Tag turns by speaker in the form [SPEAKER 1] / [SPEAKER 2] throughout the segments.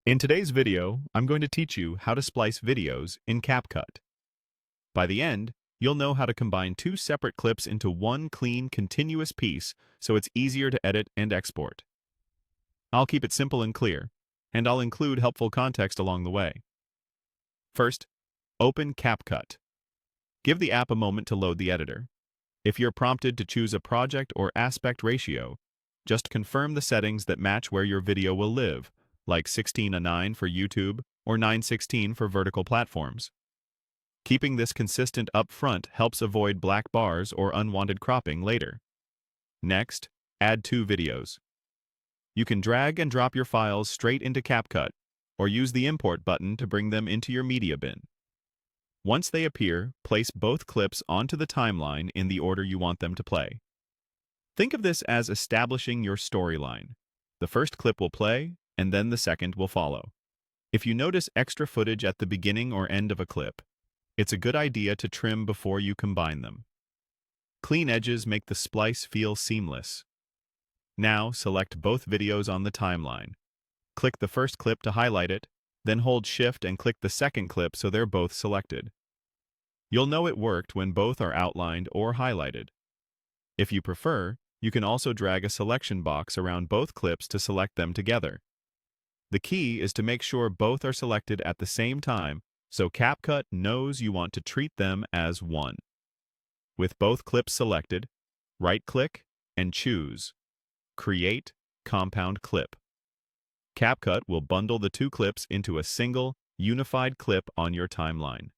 [SPEAKER 1] In today's video, I'm going to teach you how to splice videos in Capcut. By the end, you'll know how to combine two separate clips into one clean, continuous piece so it's easier to edit and export. I'll keep it simple and clear, and I'll include helpful context along the way. First, open Capcut. Give the app a moment to load the editor. If you're prompted to choose a project or aspect ratio, just confirm the settings that match where your video will live, like 16:9 for YouTube or 9:16 for vertical platforms. Keeping this consistent up front helps avoid black bars or unwanted cropping later. Next, add two videos. You can drag and drop your files straight into Capcut, or use the import button to bring them into your media bin. Once they appear, place both clips onto the timeline in the order you want them to play. Think of this as establishing your storyline. The first clip will play, and then the second will follow. If you notice extra footage at the beginning or end of a clip, it's a good idea to trim before you combine them. Clean edges make the splice feel seamless. Now select both videos on the timeline. Click the first clip to highlight it, then hold Shift and click the second clip so they're both selected. You'll know it worked when both are outlined or highlighted. If you prefer, you can also drag a selection box around both clips to select them together. The key is to make sure both are selected at the same time so Capcut knows you want to treat them as one. With both clips selected, right-click and choose Create Compound Clip. Capcut will bundle the two clips into a single, unified clip on your timeline.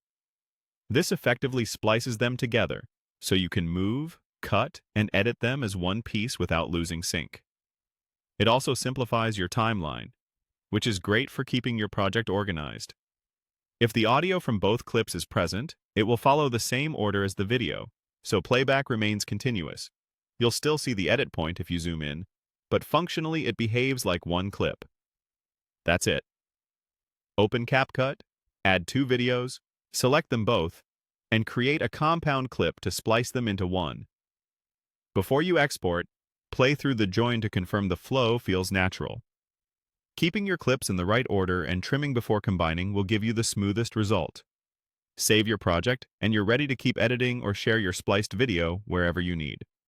[SPEAKER 1] This effectively splices them together so you can move, cut, and edit them as one piece without losing sync. It also simplifies your timeline, which is great for keeping your project organized. If the audio from both clips is present, it will follow the same order as the video, so playback remains continuous. You'll still see the edit point if you zoom in, but functionally it behaves like one clip. That's it. Open Capcut, add two videos, select them both, and create a compound clip to splice them into one. Before you export, play through the join to confirm the flow feels natural. Keeping your clips in the right order and trimming before combining will give you the smoothest result. Save your project, and you're ready to keep editing or share your spliced video wherever you need.